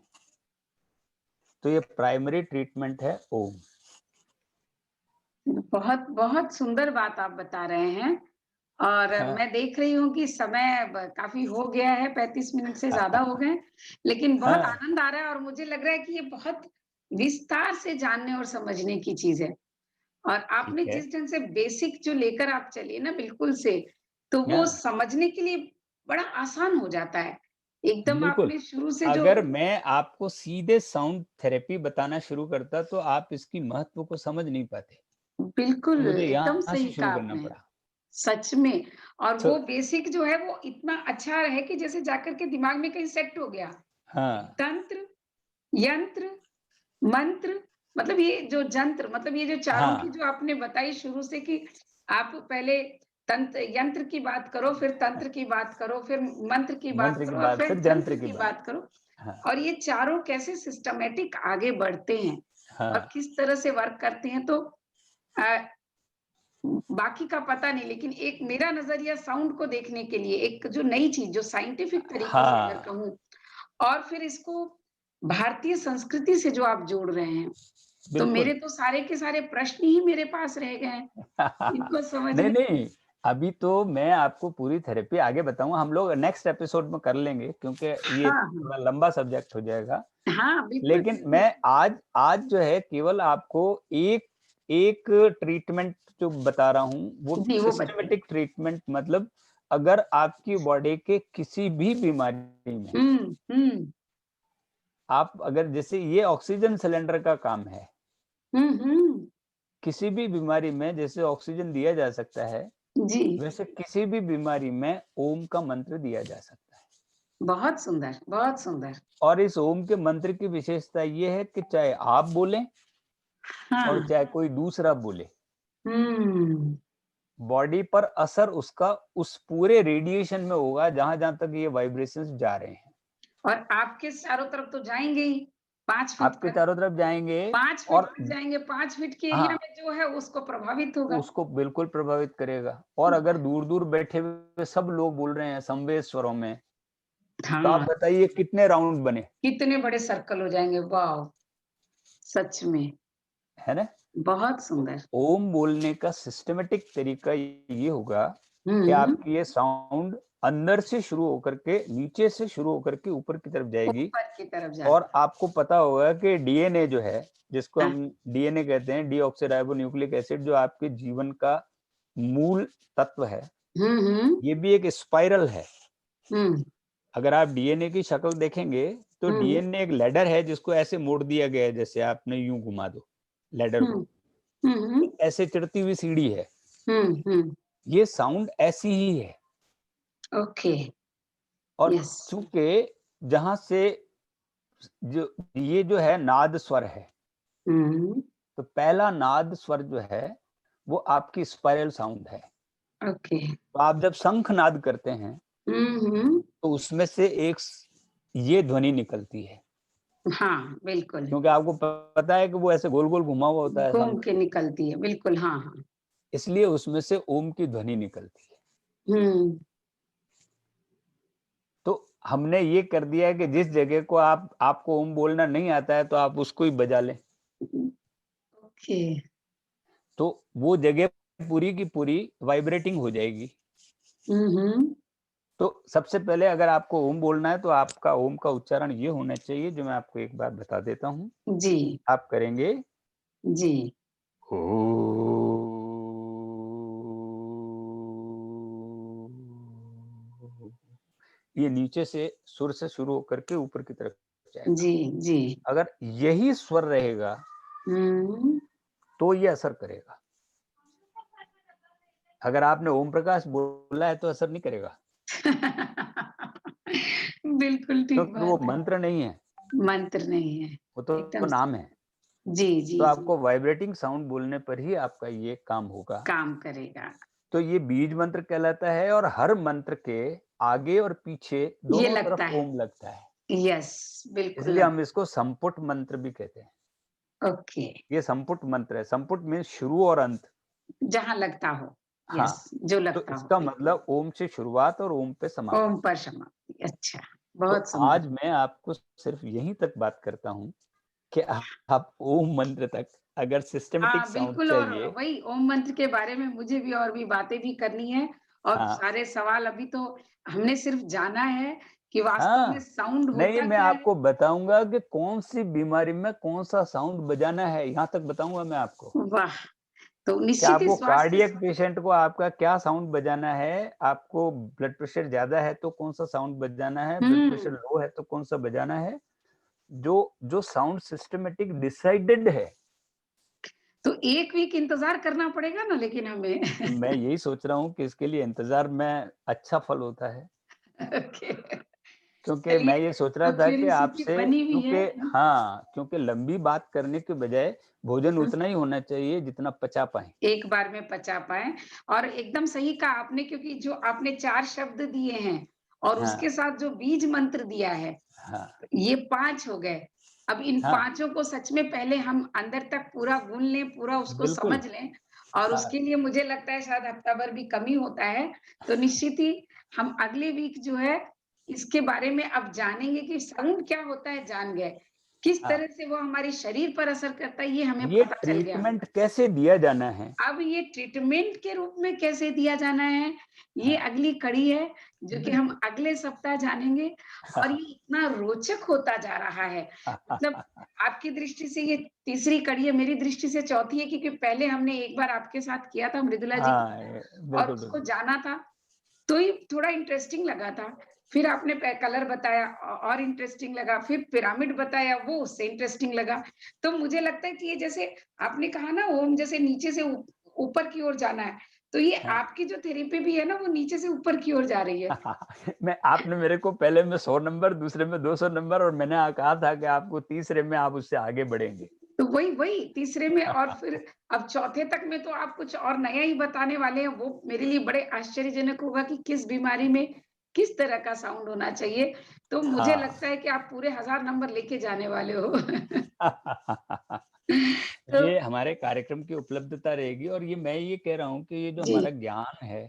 तो ये प्राइमरी ट्रीटमेंट है ओम। बहुत बहुत सुंदर बात आप बता रहे हैं। और हाँ। मैं देख रही हूँ कि समय काफी हो गया है, 35 मिनट से ज्यादा हो गए, लेकिन बहुत हाँ, आनंद आ रहा है और मुझे लग रहा है कि ये बहुत विस्तार से जानने और समझने की चीज है। और आपने ठीक है। जिस ढंग से बेसिक जो लेकर आप चलिए ना बिल्कुल से, तो वो हाँ, समझने के लिए बड़ा आसान हो जाता है। एकदम बिल्कुल। आपने शुरू से जो, अगर मैं आपको सीधे साउंड थेरेपी बताना शुरू करता तो आप इसकी महत्व को समझ नहीं पाते। तो बिल्कुल मुझे एकदम यहाँ सही से कहा शुरू करना आपने, पड़ा। सच में। और तो वो बेसिक जो है वो इतना अच्छा है कि जैसे जाकर के दिमाग में कहीं सेट हो गया। हाँ, तंत्र, यंत्र, मंत्र, मतलब ये जो जंत्र, मतलब ये जो चारों की हाँ, जो आपने बताई शुरू से कि आप पहले तंत्र यंत्र की बात करो, फिर तंत्र की बात करो, फिर मंत्र की बात मंत्र की करो और बात, फिर फिर जंत्र जंत्र की की बात। बात करो। हाँ, और ये चारों कैसे सिस्टमैटिक आगे बढ़ते हैं और हाँ, किस तरह से वर्क करते हैं। तो बाकी का पता नहीं, लेकिन एक मेरा नजरिया साउंड को देखने के लिए एक जो नई चीज जो साइंटिफिक तरीके से अगर हाँ, कहूँ, और फिर इसको भारतीय संस्कृति से जो आप जोड़ रहे हैं, तो बिल्कुल। मेरे तो सारे के सारे प्रश्न ही मेरे पास रह गए हैं, इनको नहीं, समझने। नहीं, अभी तो मैं आपको पूरी थेरेपी आगे बताऊँगा, हम लोग नेक्स्ट एपिसोड में कर लेंगे क्योंकि ये हाँ, हाँ, थोड़ा लंबा सब्जेक्ट हो जाएगा। हाँ, बिल्कुल, लेकिन बिल्कुल। मैं आज आज जो है केवल आपको एक एक ट्रीटमेंट जो बता रहा हूँ, वो जी, वो बताइए। सिस्टमैटिक ट्रीटमेंट मतलब अगर आपकी बॉडी के किसी भी बीमारी में हुँ, हुँ, आप अगर जैसे ये ऑक्सीजन सिलेंडर का काम है, हुँ, हुँ, किसी भी बीमारी में जैसे ऑक्सीजन दिया जा सकता है, जी, वैसे किसी भी बीमारी में ओम का मंत्र दिया जा सकता है। बहुत सुंदर, बहुत सुंदर। और इस ओम के मंत्र की विशेषता ये है कि चाहे आप बोलें और हाँ, चाहे कोई दूसरा बोले, हुँ, बॉडी पर असर उसका उस पूरे रेडिएशन में होगा जहां-जहां तक ये वाइब्रेशंस जा रहे हैं। और आपके चारों तरफ तो जाएँगे ही, 5 फीट आपके तक। चारों तरफ जाएँगे 5 फीट और तक जाएँगे, 5 फीट के एरिया हाँ, में जो है उसको प्रभावित होगा। उसको बिल्कुल प्रभावित करेगा। और अगर दूर-दूर बैठे हुए सब लोग बोल रहे हैं समवेत स्वरों में, तो आप हाँ, बताइए कितने राउंड बने, कितने बड़े सर्कल हो जाएँगे, वाओ! सच में, है ना? बहुत तो सुंदर। ओम बोलने का सिस्टमैटिक तरीका ये होगा कि हुँ, आपकी ये साउंड अंदर से शुरू होकर के नीचे से शुरू होकर के ऊपर की तरफ जाएगी। ऊपर की तरफ और जाता आपको पता होगा कि डीएनए जो है, जिसको है। हम डीएनए कहते हैं, डीऑक्सीराइबोन्यूक्लिक एसिड, जो आपके जीवन का मूल तत्व है, हुँ, हुँ, ये भी एक स्पाइरल है। हुँ, अगर आप डीएनए की शक्ल देखेंगे, तो हुँ, डीएनए एक लैडर है जिसको ऐसे मोड़ दिया गया है, जैसे आपने यूँ घुमा दो लैडर को, हुँ, हुँ, हुँ, तो ऐसे चढ़ती हुई सीढ़ी है। हुँ, हुँ, ये साउंड ऐसी ही है। ओके, और यस। चूँकि जहाँ से जो ये जो है नाद स्वर है, हुँ, तो पहला नाद स्वर जो है, वो आपकी स्पाइरल साउंड है। ओके। तो आप जब शंख नाद करते हैं, हुँ, हुँ, तो उसमें से एक ये ध्वनि निकलती है, हाँ, बिल्कुल, क्योंकि आपको पता है कि वो ऐसे गोल-गोल घुमा हुआ होता है घूम शंख, के निकलती है, बिल्कुल, हाँ, हाँ। इसलिए उसमें से ओम की ध्वनि निकलती है। हुँ, तो हमने ये कर दिया है कि जिस जगह को आपको ओम बोलना नहीं आता है, तो आप उसको ही बजा लें, ओके। तो वो जगह पूरी की पूरी वाइब्रेटिंग हो जाएगी। हुँ, हुँ, तो सबसे पहले अगर आपको ओम बोलना है, तो आपका ओम का उच्चारण ये होना चाहिए, जो मैं आपको एक बार बता देता हूँ। जी, आप करेंगे जी। ओम। ये नीचे से सुर से शुरू होकर के ऊपर की तरफ जाएगा। जी, जी। अगर यही स्वर रहेगा, हुँ। तो ये असर करेगा। अगर आपने ओम प्रकाश बोला है, तो असर नहीं करेगा, बिल्कुल ठीक क्योंकि वो बात है। मंत्र नहीं है, मंत्र नहीं है, वो तो एकदम स नाम है। जी, तो जी, जी, आपको वाइब्रेटिंग साउंड बोलने पर ही आपका ये काम होगा। काम करेगा। तो ये बीज मंत्र कहलाता है, और हर मंत्र के आगे और पीछे ये दोनों लगता तरफ है। ओम लगता है। यस, बिल्कुल इसलिए लग हम इसको संपुट मंत्र भी कहते हैं। ओके, ये संपुट मंत्र है। संपुट मीन्स शुरू और अंत। जहाँ लगता हो। हाँ, यस, जो तो लगता हो, इसका बिल्कुल। मतलब ओम से शुरुआत और ओम पे समापन। ओम पर समाप्ति, अच्छा, तो बहुत सुंदर। आज मैं आपको सिर्फ यहीं तक बात करता हूँ कि आप ओम मंत्र तक अगर सिस्टमैटिक हाँ, साउंड बिल्कुल, और चाहिए। वही ओम मंत्र के बारे में मुझे भी और भी बातें भी करनी है, और हाँ, सारे सवाल अभी तो हमने सिर्फ जाना है कि वास्तव में हाँ। साउंड नहीं, होता मैं क्या है? आपको बताऊँगा कि कौन-सी बीमारी में कौन-सा साउंड बजाना है, यहाँ तक बताऊँगा मैं आपको। वाह! तो कि निश्चित ही आपको स्वास्थ्य कार्डियक पेशेंट को आपका क्या साउंड बजाना है, आपको ब्लड प्रेशर ज़्यादा है तो कौन-सा साउंड बजाना है, ब्लड प्रेशर हुँ, लो है तो कौन-सा बजाना है, जो जो साउंड सिस्टमैटिक डिसाइडेड है। तो 1 वीक इंतज़ार करना पड़ेगा ना लेकिन हमें। मैं यही सोच रहा हूँ कि इसके लिए इंतज़ार में अच्छा फल होता है। ओके, क्योंकि चलिए, मैं ये सोच रहा तो था फिर कि इसी की आपसे, बनी हुई है। क्योंकि हाँ, क्योंकि लंबी बात करने के बजाय भोजन हुँ, उतना ही होना चाहिए जितना पचा पाएँ। एक बार में पचा पाएँ, और एकदम सही कहा आपने, क्योंकि जो आपने 4 शब्द दिए हैं और हाँ, उसके साथ जो बीज मंत्र दिया है, हाँ, ये 5 हो गए। अब इन हाँ, 5 को सच में पहले हम अंदर तक पूरा गुन लें, पूरा उसको बिल्कुल। समझ लें और हाँ, उसके लिए मुझे लगता है शायद हफ्ता भर भी कम ही होता है। तो निश्चित ही हम अगले वीक जो है इसके बारे में अब जानेंगे कि साउंड क्या होता है जान गए। किस हाँ। तरह से वो हमारे शरीर पर असर करता है ये हमें ये पता चल गया। ट्रीटमेंट कैसे दिया जाना है? अब ये ट्रीटमेंट के रूप में कैसे दिया जाना है, ये हाँ। अगली कड़ी है, जो कि हम बिल्कुल। अगले सप्ताह जानेंगे और ये इतना रोचक होता जा रहा है। मतलब आपकी दृष्टि से ये तीसरी कड़ी है, मेरी दृष्टि से चौथी है क्योंकि पहले हमने एक बार आपके साथ किया था मृदुला जी के हाँ, साथ और बिल्कुल, उसको बिल्कुल। जाना था, तो ये थोड़ा इंटरेस्टिंग लगा था। फिर आपने कलर बताया और इंटरेस्टिंग लगा, फिर पिरामिड बताया वो उससे इंटरेस्टिंग लगा। तो मुझे लगता है कि ये जैसे आपने कहा ना ओम जैसे नीचे से ऊपर की ओर जाना है, तो ये हाँ। आपकी जो थेरेपी भी है ना वो नीचे से ऊपर की ओर जा रही है। मैं आपने मेरे को पहले में 100 नंबर, दूसरे में 200 नंबर और मैंने कहा था कि आपको तीसरे में आप उससे आगे बढ़ेंगे। तो वही तीसरे में और फिर अब चौथे तक में तो आप कुछ और नया ही बताने वाले हैं, वो मेरे लिए बड़े आश्चर्यजनक होगा कि किस बीमारी में किस तरह का साउंड होना चाहिए। तो मुझे हाँ। लगता है कि आप पूरे 1000 नंबर लेके जाने वाले हो। तो ये हमारे कार्यक्रम की उपलब्धता रहेगी और मैं ये कह रहा हूँ कि ये जो जी, हमारा ज्ञान है,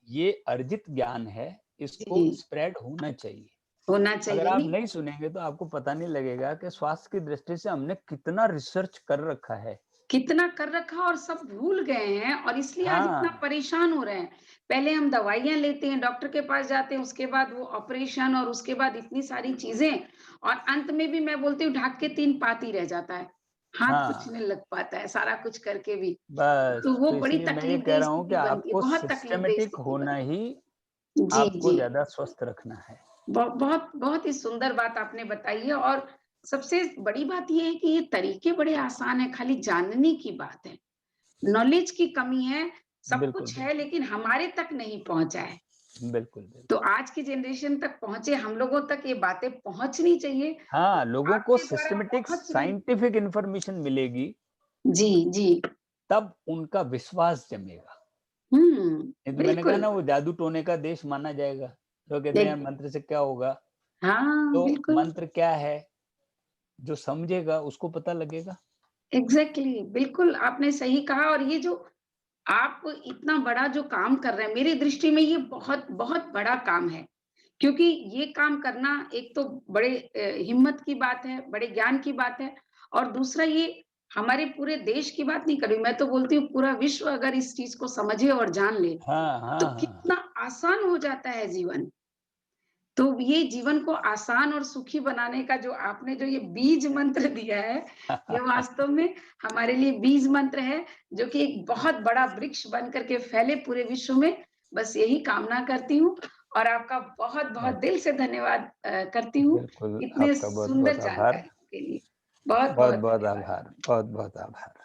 ये अर्जित ज्ञान है, इसको जी, स्प्रेड होना चाहिए। होना अगर चाहिए आप नहीं नहीं सुनेंगे तो आपको पता नहीं लगेगा कि स्वास्थ्य की दृष्टि से हमने कितना रिसर्च कर रखा है। कितना कर रखा और सब भूल गए हैं और इसलिए आज इतना हाँ, परेशान हो रहे हैं। पहले हम दवाइयाँ लेते हैं, डॉक्टर के पास जाते हैं, उसके बाद वो ऑपरेशन और उसके बाद इतनी सारी चीज़ें और अंत में भी मैं बोलती हूँ ढाक के 3 पात ही रह जाता है। हाथ कुछ हाँ। नहीं लग पाता है, सारा कुछ करके भी। तो बस, वो तो बड़ी इसलिए मैं ये कह तकलीफ़देह रहा हूँ कि स्थिति बनती है, आपको बहुत तकलीफ़देह सिस्टमैटिक स्थिति होना बनती ही है। जी, आपको जी। ज़्यादा स्वस्थ रखना है। बहुत बहुत ही सुंदर बात आपने बताई है और सबसे बड़ी बात ये है कि ये तरीके बड़े आसान हैं, खाली जानने की बात है। नॉलेज की कमी है, सब बिल्कुल, कुछ है बिल्कुल। लेकिन हमारे तक नहीं पहुँचा है। बिल्कुल, तो बिल्कुल। आज की जनरेशन तक पहुँचे, हम लोगों तक ये बातें पहुँचनी चाहिए। हाँ, लोगों को आपके द्वारा सिस्टमैटिक पहुँच रही साइंटिफिक इन्फॉर्मेशन मिलेगी, जी, जी। तब उनका विश्वास जमेगा। हुँ, नहीं तो मैंने कहा बिल्कुल। ना वो जादू टोने का देश माना जाएगा। तो कहते हैं यार एक मंत्र से क्या होगा? हाँ, तो बिल्कुल। मंत्र क्या है? जो समझेगा उसको पता लगेगा। एग्ज़ैक्टली बिल्कुल आपने सही कहा और ये जो आप इतना बड़ा जो काम कर रहे हैं, मेरी दृष्टि में ये बहुत, बहुत बड़ा काम है। क्योंकि ये काम करना एक तो बड़े हिम्मत की बात है, बड़े ज्ञान की बात है और दूसरा ये हमारे पूरे देश की बात नहीं कर रही हूँ, मैं तो बोलती हूँ पूरा विश्व अगर इस चीज़ को समझे और जान ले, हाँ, तो हाँ, हाँ। कितना आसान हो जाता है जीवन। तो ये जीवन को आसान और सुखी बनाने का जो आपने जो ये बीज मंत्र दिया है, ये वास्तव में हमारे लिए बीज मंत्र है, जो कि एक बहुत बड़ा वृक्ष बन कर के फैले पूरे विश्व में। बस यही कामना करती हूँ और आपका बहुत-बहुत अच्छा, दिल से धन्यवाद करती हूँ, बिल्कुल इतने आपका सुंदर बहुत-बहुत आभार। जानकारियों के लिए। बहुत-बहुत बहुत-बहुत धन्यवाद। आभार, बहुत-बहुत आभार।